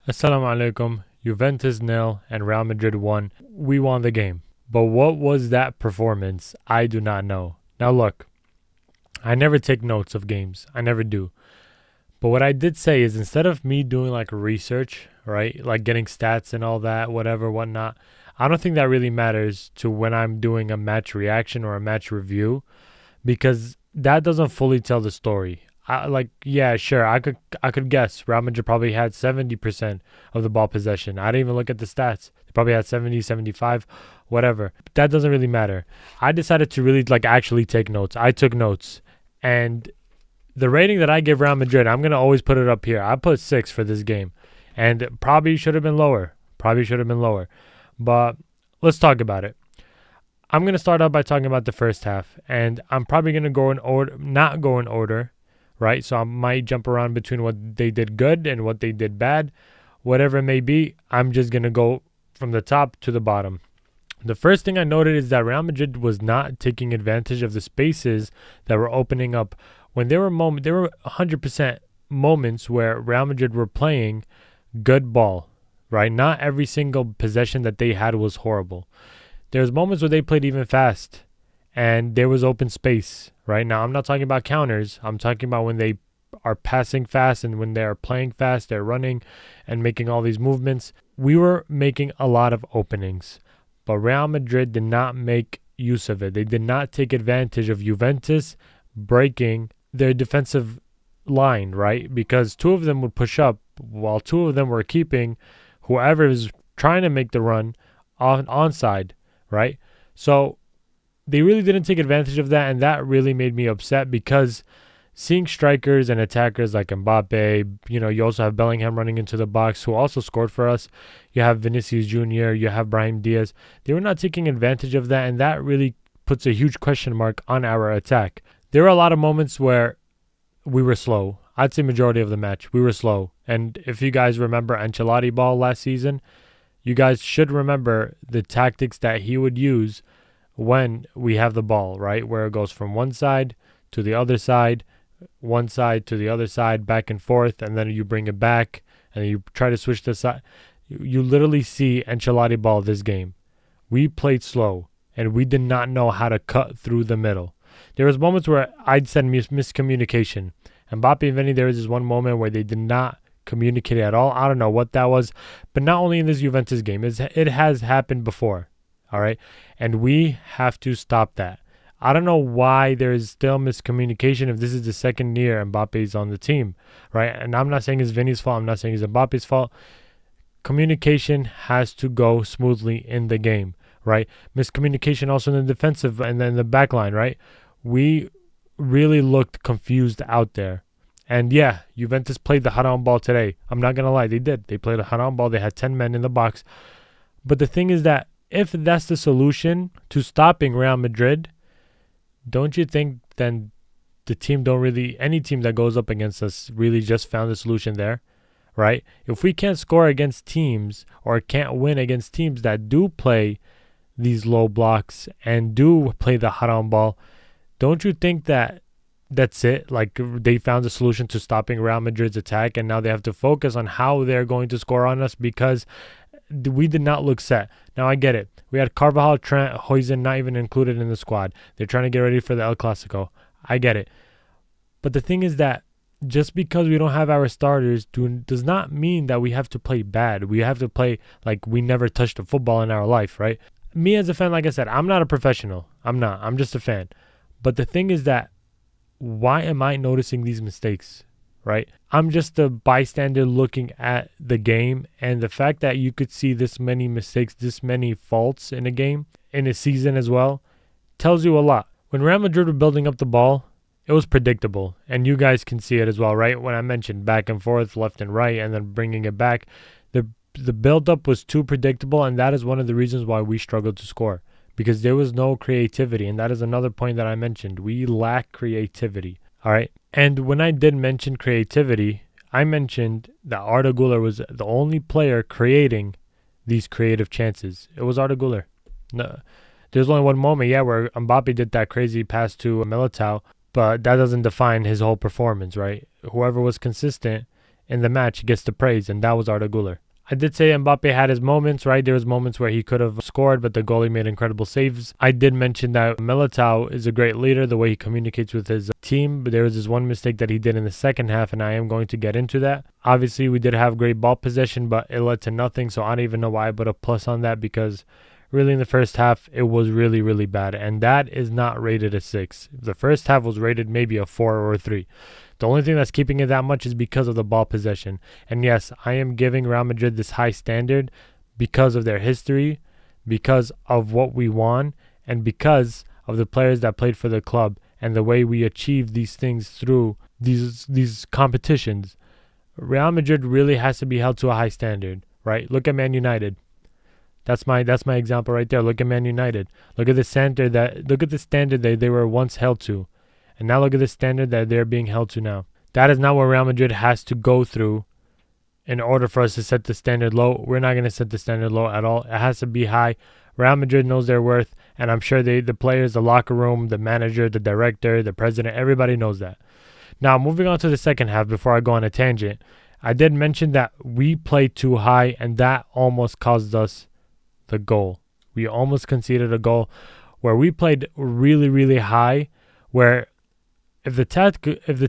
Assalamu alaikum. Juventus nil and Real Madrid 1. We won the game. But what was that performance? I do not know. Now look, I never take notes of games. I never do. But what I did say is instead of me doing like research, right? Like getting stats and all that, whatever, whatnot, I don't think that really matters to when I'm doing a match reaction or a match review because that doesn't fully tell the story. Yeah, sure, I could guess Real Madrid probably had 70% of the ball possession. I didn't even look at the stats. They probably had 70, 75, whatever. That doesn't really matter. I decided to really actually take notes. I took notes. And the rating that I give Real Madrid, I'm going to always put it up here. I put 6 for this game. And probably should have been lower. But let's talk about it. I'm going to start out by talking about the first half. And I'm probably going to go in order, not go in order, right? So I might jump around between what they did good and what they did bad. Whatever it may be, I'm just going to go from the top to the bottom. The first thing I noted is that Real Madrid was not taking advantage of the spaces that were opening up. When there were 100% moments where Real Madrid were playing good ball, right? Not every single possession that they had was horrible. There's moments where they played even fast and there was open space, right? Now, I'm not talking about counters. I'm talking about when they are passing fast and when they're playing fast, they're running and making all these movements. We were making a lot of openings, but Real Madrid did not make use of it. They did not take advantage of Juventus breaking their defensive line, right? Because two of them would push up while two of them were keeping whoever is trying to make the run onside, right? So they really didn't take advantage of that, and that really made me upset because seeing strikers and attackers like Mbappé, you also have Bellingham running into the box who also scored for us. You have Vinicius Jr., you have Brahim Diaz. They were not taking advantage of that, and that really puts a huge question mark on our attack. There were a lot of moments where we were slow. I'd say majority of the match, we were slow. And if you guys remember Ancelotti ball last season, you guys should remember the tactics that he would use when we have the ball, right? Where it goes from one side to the other side, one side to the other side, back and forth, and then you bring it back, and you try to switch the side. You literally see Ancelotti ball this game. We played slow, and we did not know how to cut through the middle. There was moments where I'd said miscommunication. Mbappé and Vinny, there was this one moment where they did not communicate at all. I don't know what that was, but not only in this Juventus game, it has happened before, all right? And we have to stop that. I don't know why there is still miscommunication if this is the second year Mbappe's on the team, right? And I'm not saying it's Vinny's fault. I'm not saying it's Mbappe's fault. Communication has to go smoothly in the game, right? Miscommunication also in the defensive and then the back line, right? We really looked confused out there. And yeah, Juventus played the hot-on ball today. I'm not going to lie, they did. They played a hot-on ball. They had 10 men in the box. But the thing is that if that's the solution to stopping Real Madrid, don't you think then any team that goes up against us really just found the solution there, right? If we can't score against teams or can't win against teams that do play these low blocks and do play the hot-on ball, don't you think that that's it? Like they found a solution to stopping Real Madrid's attack, and now they have to focus on how they're going to score on us because we did not look set. Now I get it. We had Carvajal, Trent, Huijsen not even included in the squad. They're trying to get ready for the El Clasico. I get it. But the thing is that just because we don't have our starters does not mean that we have to play bad. We have to play like we never touched a football in our life, right? Me as a fan, like I said, I'm not a professional. I'm not. I'm just a fan. But the thing is that why am I noticing these mistakes, right? I'm just a bystander looking at the game, and the fact that you could see this many mistakes, this many faults in a game, in a season as well, tells you a lot. When Real Madrid were building up the ball, it was predictable, and you guys can see it as well, right? When I mentioned back and forth, left and right, and then bringing it back, the build-up was too predictable, and that is one of the reasons why we struggled to score. Because there was no creativity, and that is another point that I mentioned. We lack creativity, all right? And when I did mention creativity, I mentioned that Arda Güler was the only player creating these creative chances. It was Arda Güler. No, there's only one moment, where Mbappé did that crazy pass to Militao, but that doesn't define his whole performance, right? Whoever was consistent in the match gets the praise, and that was Arda Güler. I did say Mbappé had his moments, right? There was moments where he could have scored, but the goalie made incredible saves. I did mention that Militao is a great leader, the way he communicates with his team, but there was this one mistake that he did in the second half, and I am going to get into that. Obviously, we did have great ball possession, but it led to nothing, so I don't even know why I put a plus on that, because really in the first half, it was really, really bad, and that is not rated a 6. The first half was rated maybe a 4 or a 3. The only thing that's keeping it that much is because of the ball possession. And yes, I am giving Real Madrid this high standard because of their history, because of what we won, and because of the players that played for the club and the way we achieved these things through these competitions. Real Madrid really has to be held to a high standard, right? Look at Man United. That's my example right there. Look at Man United. Look at the standard that they were once held to. And now look at the standard that they're being held to now. That is not what Real Madrid has to go through in order for us to set the standard low. We're not going to set the standard low at all. It has to be high. Real Madrid knows their worth, and I'm sure the players, the locker room, the manager, the director, the president, everybody knows that. Now, moving on to the second half before I go on a tangent, I did mention that we played too high, and that almost caused us the goal. We almost conceded a goal where we played really, really high, where if the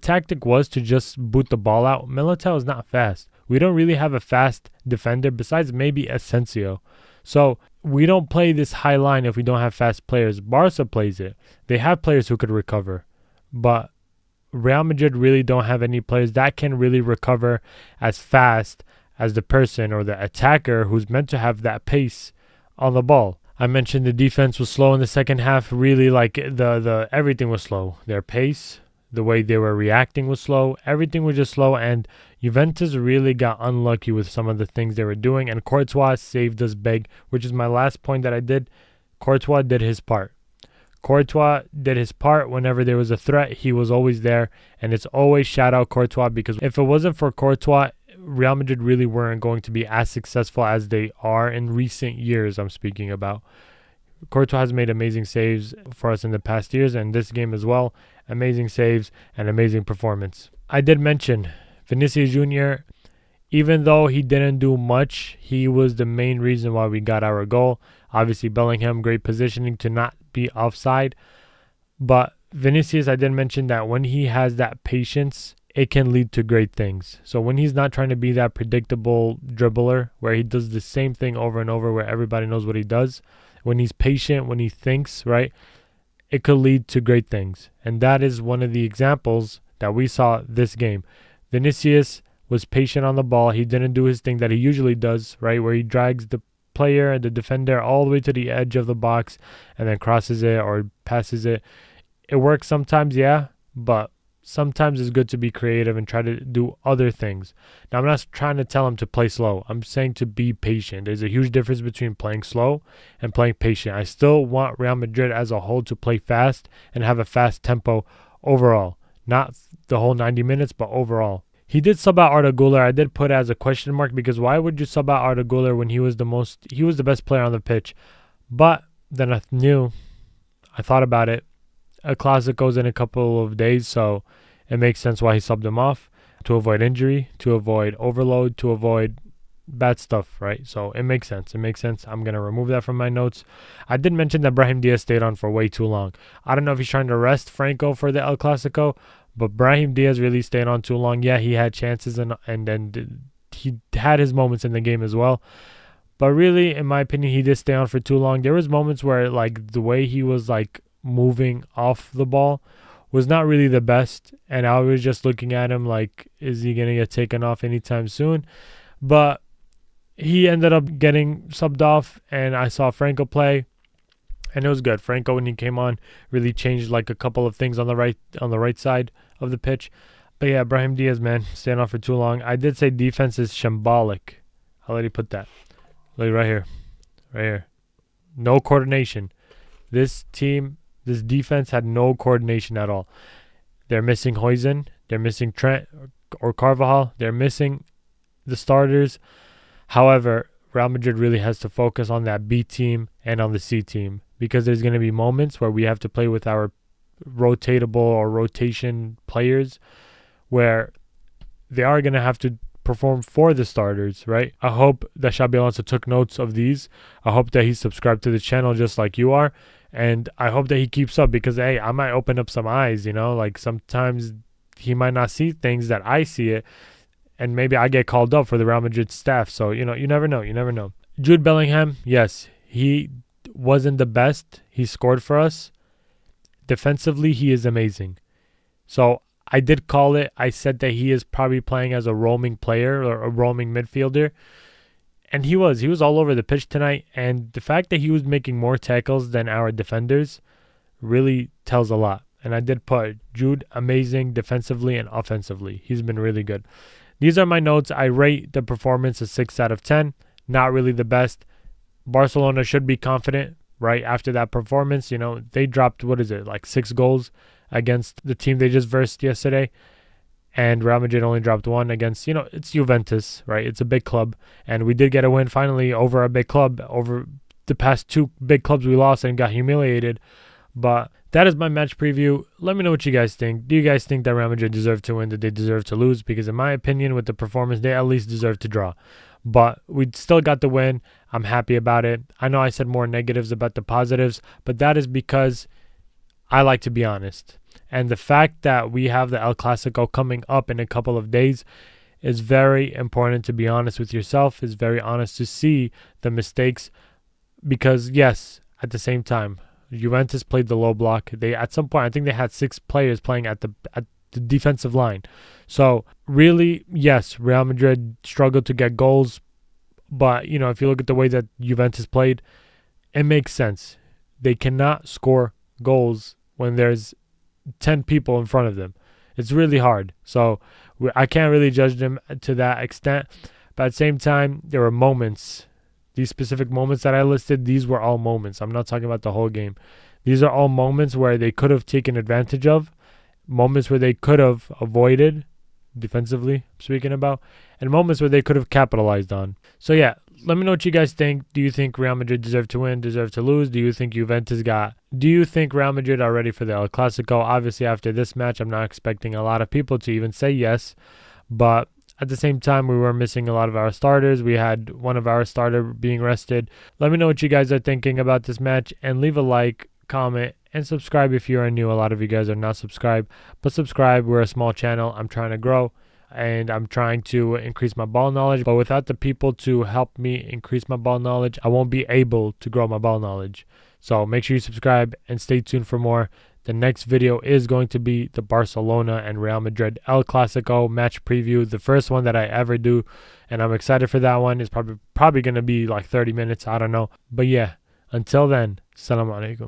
tactic was to just boot the ball out, Militao is not fast. We don't really have a fast defender besides maybe Asensio. So we don't play this high line if we don't have fast players. Barca plays it. They have players who could recover. But Real Madrid really don't have any players that can really recover as fast as the person or the attacker who's meant to have that pace on the ball. I mentioned the defense was slow in the second half. Really, like the everything was slow. Their pace, the way they were reacting was slow. Everything was just slow, and Juventus really got unlucky with some of the things they were doing. And Courtois saved us big, which is my last point that I did. Courtois did his part. Courtois did his part whenever there was a threat. He was always there, and it's always shout out Courtois, because if it wasn't for Courtois, Real Madrid really weren't going to be as successful as they are in recent years. I'm speaking about. Courtois has made amazing saves for us in the past years, and this game as well. Amazing saves and amazing performance. I did mention Vinicius Jr., even though he didn't do much, he was the main reason why we got our goal. Obviously, Bellingham, great positioning to not be offside. But Vinicius, I did mention that when he has that patience, it can lead to great things. So when he's not trying to be that predictable dribbler where he does the same thing over and over where everybody knows what he does, when he's patient, when he thinks, right, it could lead to great things. And that is one of the examples that we saw this game. Vinicius was patient on the ball. He didn't do his thing that he usually does, right, where he drags the player and the defender all the way to the edge of the box and then crosses it or passes it. It works sometimes, yeah, but sometimes it's good to be creative and try to do other things. Now, I'm not trying to tell him to play slow. I'm saying to be patient. There's a huge difference between playing slow and playing patient. I still want Real Madrid as a whole to play fast and have a fast tempo overall. Not the whole 90 minutes, but overall. He did sub out Arda Güler. I did put it as a question mark, because why would you sub out Arda Güler when he was the best player on the pitch? But then I thought about it. A Clásico's in a couple of days, so it makes sense why he subbed him off, to avoid injury, to avoid overload, to avoid bad stuff, right? So it makes sense. I'm going to remove that from my notes. I did mention that Brahim Diaz stayed on for way too long. I don't know if he's trying to rest Franco for the El Clásico, but Brahim Diaz really stayed on too long. Yeah, he had chances and then he had his moments in the game as well. But really, in my opinion, he did stay on for too long. There was moments where, like, the way he was, like, moving off the ball was not really the best. And I was just looking at him like, is he going to get taken off anytime soon? But he ended up getting subbed off, and I saw Franco play. And it was good. Franco, when he came on, really changed like a couple of things on the right side of the pitch. But yeah, Brahim Diaz, man, staying off for too long. I did say defense is shambolic. I'll let you put that. Look right here. No coordination. This defense had no coordination at all. They're missing Huijsen. They're missing Trent or Carvajal. They're missing the starters. However, Real Madrid really has to focus on that B team and on the C team, because there's going to be moments where we have to play with our rotatable or rotation players where they are going to have to perform for the starters, right? I hope that Xabi Alonso took notes of these. I hope that he's subscribed to the channel just like you are. And I hope that he keeps up because, hey, I might open up some eyes, like sometimes he might not see things that I see it. And maybe I get called up for the Real Madrid staff. So, you never know. You never know. Jude Bellingham, yes, he wasn't the best. He scored for us. Defensively, he is amazing. So I did call it. I said that he is probably playing as a roaming player or a roaming midfielder. And he was all over the pitch tonight. And the fact that he was making more tackles than our defenders really tells a lot. And I did put Jude amazing defensively and offensively. He's been really good. These are my notes. I rate the performance a 6 out of 10. Not really the best. Barcelona should be confident, right? After that performance, they dropped, 6 goals against the team they just versed yesterday. And Real Madrid only dropped 1 against, it's Juventus, right? It's a big club. And we did get a win finally over a big club. Over the past 2 big clubs we lost and got humiliated. But that is my match preview. Let me know what you guys think. Do you guys think that Real Madrid deserved to win? Did they deserve to lose? Because in my opinion, with the performance, they at least deserve to draw. But we still got the win. I'm happy about it. I know I said more negatives about the positives, but that is because I like to be honest. And the fact that we have the El Clasico coming up in a couple of days is very important to be honest with yourself. It's very honest to see the mistakes because, yes, at the same time, Juventus played the low block. They at some point, I think they had 6 players playing at the defensive line. So really, yes, Real Madrid struggled to get goals. But, if you look at the way that Juventus played, it makes sense. They cannot score goals when there's 10 people in front of them. It's really hard. So I can't really judge them to that extent. But at the same time, there were moments. These specific moments that I listed, these were all moments. I'm not talking about the whole game. These are all moments where they could have taken advantage of. Moments where they could have avoided, defensively speaking about, and moments where they could have capitalized on. So yeah, let me know what you guys think. Do you think Real Madrid deserved to win, deserved to lose? Do you think Do you think Real Madrid are ready for the El Clasico? Obviously, after this match, I'm not expecting a lot of people to even say yes, but at the same time, we were missing a lot of our starters. We had one of our starters being rested. Let me know what you guys are thinking about this match, and leave a like, comment, and subscribe if you are new. A lot of you guys are not subscribed, but subscribe. We're a small channel. I'm trying to grow, and I'm trying to increase my ball knowledge. But without the people to help me increase my ball knowledge, I won't be able to grow my ball knowledge. So make sure you subscribe and stay tuned for more. The next video is going to be the Barcelona and Real Madrid El Clasico match preview, the first one that I ever do, and I'm excited for that one. It's probably going to be like 30 minutes. I don't know. But yeah, until then, Assalamu alaikum.